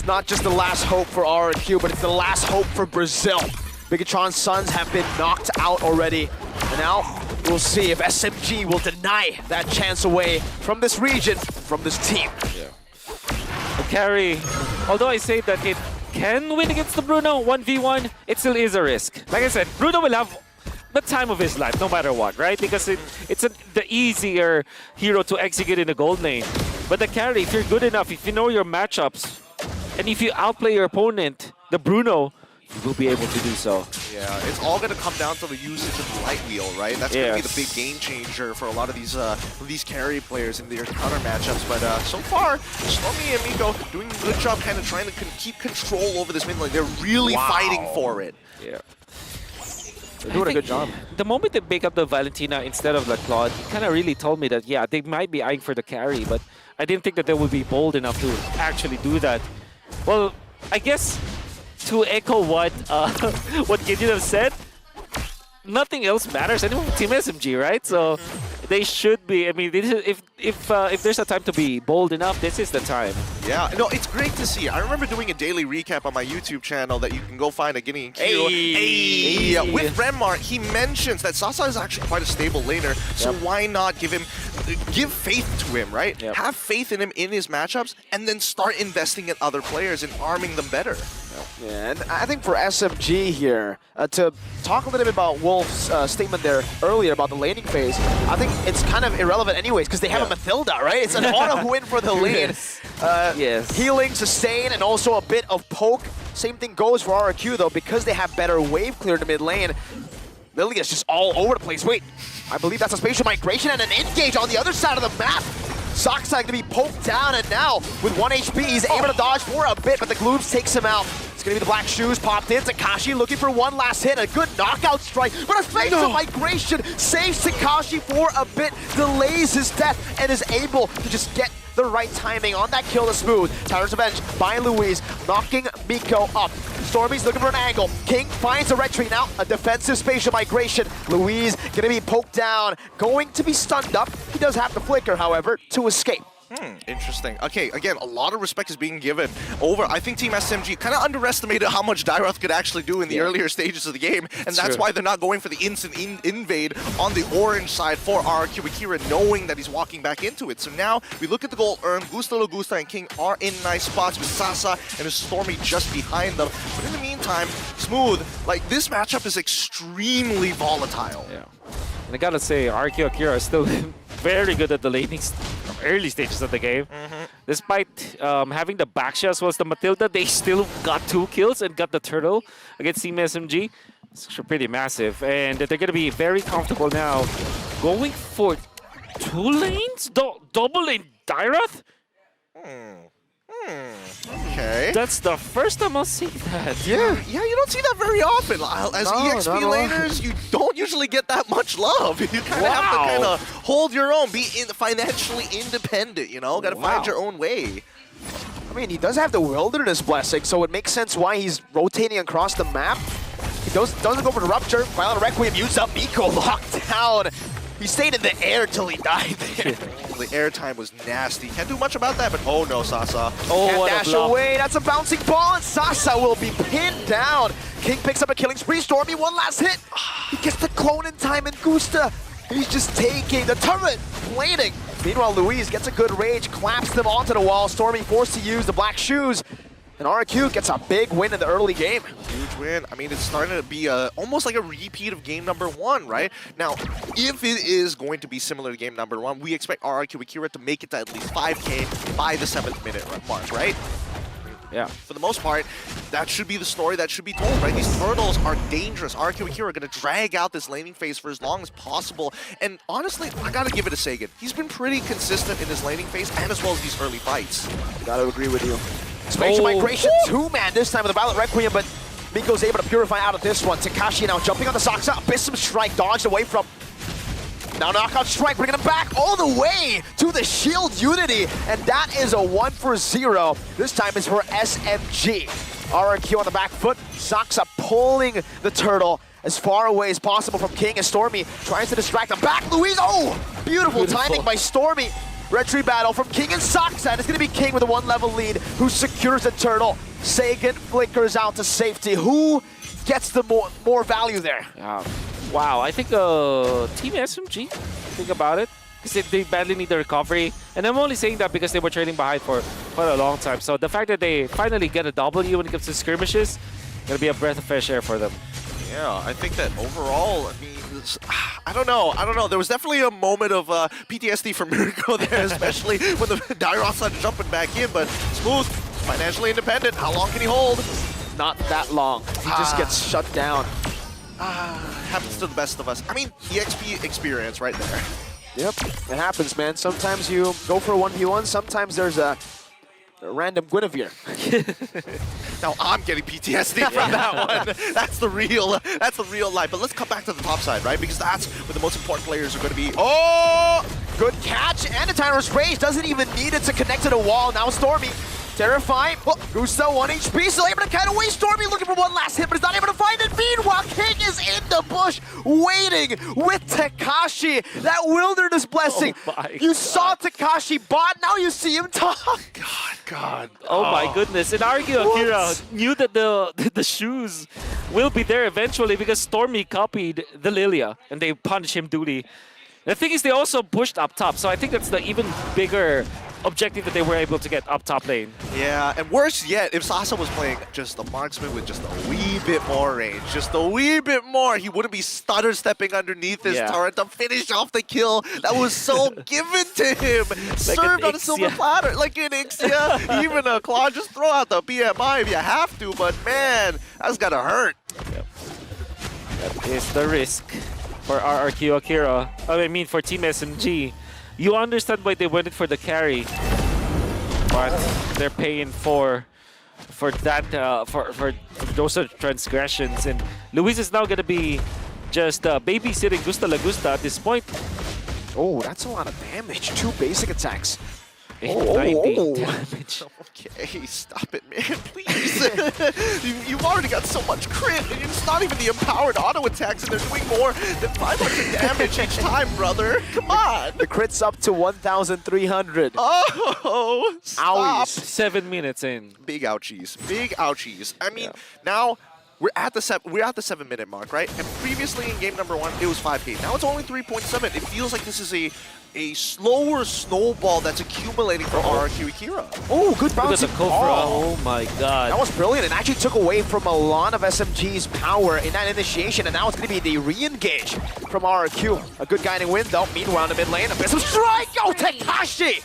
not just the last hope for RRQ, but it's the last hope for Brazil. Bigatron's Suns have been knocked out already. And now we'll see if SMG will deny that chance away from this region, from this team. Yeah. The carry, although I say that it can win against the Bruno 1v1, it still is a risk. Like I said, Bruno will have the time of his life no matter what, right? Because it's the easier hero to execute in the gold lane. But the carry, if you're good enough, if you know your matchups, and if you outplay your opponent, the Bruno, you will be able to do so. Yeah, it's all going to come down to the usage of the light wheel, right? That's going to be the big game changer for a lot of these carry players in their counter matchups. But so far, Stormy and Miko doing a good job kind of trying to keep control over this mid lane. They're really fighting for it. Yeah. They're doing a good job. The moment they pick up the Valentina instead of the Claude, it kind of really told me that, yeah, they might be eyeing for the carry, but I didn't think that they would be bold enough to actually do that. Well, I guess to echo what Gideon said, nothing else matters anymore. Team SMG, right? So they should be. I mean, if there's a time to be bold enough, this is the time. Yeah, no, it's great to see. I remember doing a daily recap on my YouTube channel that you can go find at Guinea and Kiro. Hey. With Renmar, he mentions that Sasa is actually quite a stable laner, so why not give faith to him, right? Yep. Have faith in him in his matchups, and then start investing in other players and arming them better. Yeah, and I think for SMG here, to talk a little bit about Wolf's statement there earlier about the laning phase, I think it's kind of irrelevant anyways because they have a Mathilda, right? It's an auto win for the lane. Healing, sustain, and also a bit of poke. Same thing goes for RRQ though, because they have better wave clear in the mid lane. Lilia's just all over the place. Wait, I believe that's a spatial migration and an engage on the other side of the map. Sock's going to be poked down, and now with 1 HP, he's able to dodge for a bit, but the Glooms takes him out. It's going to be the Black Shoes popped in. Takashi looking for one last hit, a good knockout strike, but a spatial migration saves Takashi for a bit, delays his death, and is able to just get the right timing on that kill to smooth. Tyrant's Revenge by Louise, knocking Miko up. Stormy's looking for an angle. King finds a retreat now, a defensive spatial migration. Louise gonna be poked down, going to be stunned up. He does have the flicker, however, to escape. Interesting. Okay, again, a lot of respect is being given over. I think Team SMG kind of underestimated how much Dairoth could actually do in the earlier stages of the game, and that's why they're not going for the instant invade on the orange side for RRQ AKIRA, knowing that he's walking back into it. So now we look at the goal earned. Gusta, Logusta, and King are in nice spots with Sasa and a Stormy just behind them. But in the meantime, Smooth, like, this matchup is extremely volatile. Yeah. And I gotta say, RRQ AKIRA is still very good at the laning early stages of the game. Despite having the backshot as well as the Mathilda, they still got 2 kills and got the turtle against Team SMG. It's pretty massive. And they're going to be very comfortable now going for 2 lanes? Double lane Dairoth? Okay. That's the first time I'll see that. Yeah, you don't see that very often. As EXP laners, you don't usually get that much love. You kind of have to kind of hold your own, be financially independent, you know? Got to find your own way. I mean, he does have the Wilderness Blessing, so it makes sense why he's rotating across the map. He doesn't go for the Rupture. Violent Requiem used up. Miko locked down. He stayed in the air till he died there. The airtime was nasty. Can't do much about that, but oh no, Sasa. Oh, can't dash away. That's a bouncing ball, and Sasa will be pinned down. King picks up a killing spree. Stormy, one last hit. He gets the clone in time, and Gusta, he's just taking the turret, plating. Meanwhile, Louise gets a good rage, claps them onto the wall. Stormy forced to use the Black Shoes. And RRQ gets a big win in the early game. Huge win. I mean, it's starting to be almost like a repeat of game number 1, right? Now, if it is going to be similar to game number 1, we expect RRQ AKIRA to make it to at least 5K by the 7th minute mark, right? Yeah. For the most part, that should be the story that should be told, right? These turtles are dangerous. RRQ AKIRA are going to drag out this laning phase for as long as possible. And honestly, I got to give it to Sagan. He's been pretty consistent in his laning phase and as well as these early fights. Gotta agree with you. Spatial migration, 2-man this time with the Violent Requiem, but Miko's able to purify out of this one. Takashi now jumping on the Soxa. Abyssum Strike dodged away from. Now knockout strike, bringing him back all the way to the shield unity. And that is a 1-for-0. This time is for SMG. RRQ on the back foot. Soxa pulling the turtle as far away as possible from King, as Stormy tries to distract him. Back Louise, oh! Beautiful timing by Stormy. Retry battle from King and Saksa, and it's going to be King with a 1-level lead who secures the turtle. Sagan flickers out to safety. Who gets the more value there? Wow, I think Team SMG, think about it. Because they badly need the recovery. And I'm only saying that because they were trailing behind for quite a long time. So the fact that they finally get a W when it comes to skirmishes, gonna be a breath of fresh air for them. Yeah, I think that overall, I mean, I don't know. There was definitely a moment of PTSD for Mirko there, especially when the Dairoth started jumping back in, but Smooth, financially independent. How long can he hold? Not that long. He just gets shut down. Happens to the best of us. I mean, EXP experience right there. Yep, it happens, man. Sometimes you go for a 1v1, sometimes there's a random Guinevere. Now I'm getting PTSD from that one. That's the real life. But let's come back to the top side, right? Because that's where the most important players are going to be. Oh, good catch, and the Tyro's Rage doesn't even need it to connect to the wall. Now Stormy, terrifying. Oh, Gusta 1 HP, still able to cut away. Stormy looking for one last hit, but is not able to find it. Meanwhile, King is in the bush, waiting with Tekashi. That wilderness blessing. Oh you saw Tekashi bot, now you see him talk. God. Oh my goodness. And RRQ AKIRA knew that the shoes will be there eventually because Stormy copied the Lilia and they punished him duty. The thing is, they also pushed up top, so I think that's the even bigger objective that they were able to get up top lane. Yeah, and worse yet, if Sasa was playing just a marksman with just a wee bit more range, just a wee bit more, he wouldn't be stutter stepping underneath his turret to finish off the kill that was so given to him. Served on a silver platter, like an Ixia, even a Claw. Just throw out the BMI if you have to, but man, that's gotta hurt. Yep. That is the risk for RRQ AKIRA. I mean, for Team SMG. You understand why they went for the carry, but they're paying for that for those sort of transgressions. And Luis is now gonna be just babysitting Gusta Lagusta at this point. Oh, that's a lot of damage. 2 basic attacks. 90 damage. Okay, stop it, man, please. You've already got so much crit, and it's not even the empowered auto attacks, and they're doing more than 500 damage each time, brother. Come on. The crit's up to 1,300. Oh, stop. 7 minutes in. Big ouchies. Big ouchies. I mean, now we're at the 7-minute mark, right? And previously in game number 1, it was 5K. Now it's only 3.7. It feels like this is a slower snowball that's accumulating for RRQ AKIRA. Oh, good bounce. Look at the Kofra. Oh my god. That was brilliant. It actually took away from a lot of SMG's power in that initiation, and now it's going to be the re-engage from RRQ. A good guiding win, though. Meanwhile, in the mid lane, a Abyssal Strike! Oh, Tekashi!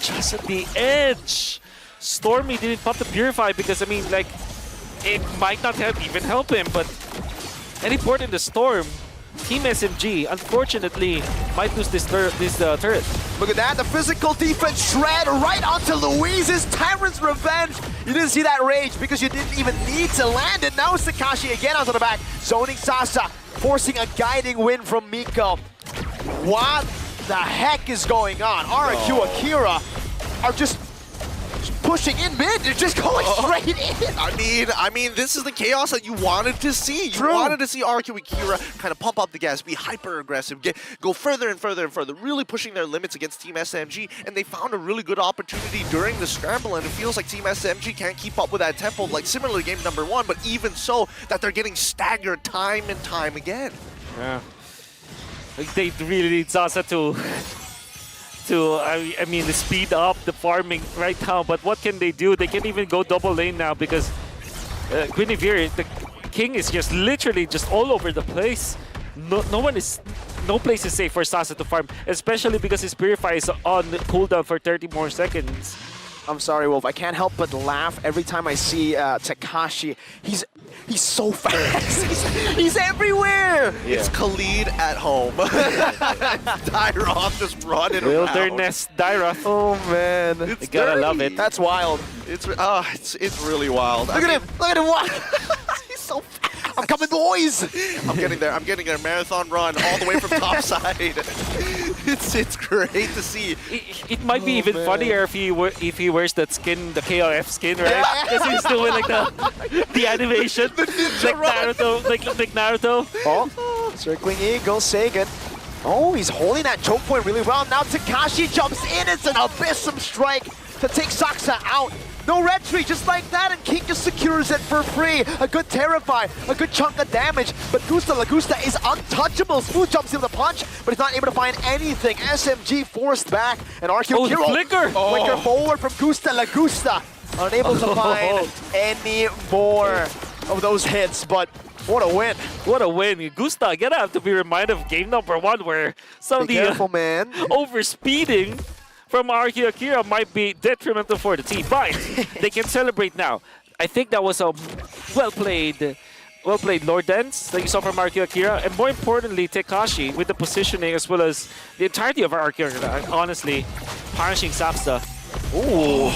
Just at the edge. Stormy didn't pop the Purify because, I mean, like, it might not even help him, but any port in the storm, Team SMG, unfortunately, might lose this turret. Look at that, the physical defense shred right onto Luis's Tyrant's Revenge. You didn't see that rage because you didn't even need to land it. Now it's Tekashi again onto the back, zoning Sasa, forcing a guiding win from Miko. What the heck is going on? RRQ AKIRA are just pushing in mid, they're just going straight in. I mean, this is the chaos that you wanted to see. You wanted to see RRQ AKIRA kind of pump up the gas, be hyper aggressive, go further and further and further, really pushing their limits against Team SMG, and they found a really good opportunity during the scramble, and it feels like Team SMG can't keep up with that tempo, like similar to game number 1, but even so, that they're getting staggered time and time again. Yeah. Like, they really need Sasa to I mean, speed up the farming right now, but what can they do? They can't even go double lane now because Guinevere, the King, is just literally just all over the place. No place is safe for Sasa to farm, especially because his Purify is on cooldown for 30 more seconds. I'm sorry, Wolf. I can't help but laugh every time I see Tekashi. He's so fast. he's everywhere. Yeah. It's Khalid at home. Dairoth just running around. Wilderness Dairoth. Oh man, you gotta love it. That's wild. It's really wild. Look at him! Look at him! What? He's so fast. I'm coming, boys. I'm getting there. I'm getting a marathon run all the way from topside. It's great to see. It might be even funnier if he wears that skin, the KOF skin, right? Because he's doing like the animation, like Naruto, like Naruto. Oh, circling Eagle, Sagan. Oh, he's holding that choke point really well. Now Takashi jumps in. It's an Abyssum strike to take Saksa out. No red tree, just like that, and King just secures it for free. A good Terrify, a good chunk of damage, but Gusta Lagusta is untouchable. Smooth jumps in with a punch, but he's not able to find anything. SMG forced back, and RRQ AKIRA. Flicker! Flicker forward from Gusta Lagusta. Unable to find any more of those hits, but what a win. What a win. Gusta, I gotta have to be reminded of game number 1 where some of Be the careful, man. overspeeding from RRQ AKIRA might be detrimental for the team, but they can celebrate now. I think that was a well-played Lord Dance that you saw from RRQ AKIRA, and more importantly, Tekashi with the positioning as well as the entirety of RRQ AKIRA, honestly, punishing Sapsa. Ooh.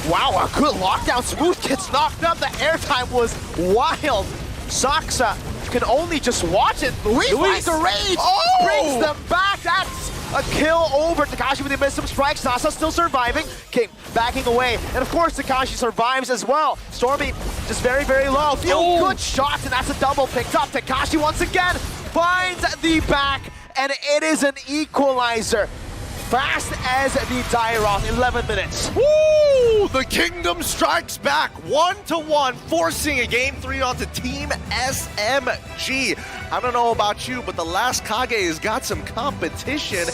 Wow, a good lockdown. Smooth gets knocked up. The airtime was wild. Saksa can only just watch it. Luis finds the rage. Brings them back. That's a kill over Takashi with the Abyssum strike. Sasa still surviving. King backing away. And of course, Takashi survives as well. Stormy just very, very low. Feel good shots, and that's a double picked up. Takashi once again finds the back, and it is an equalizer. Fast as the Dairoth, 11 minutes. Woo! The Kingdom strikes back 1-1, forcing a Game 3 onto Team SMG. I don't know about you, but the last Kage has got some competition.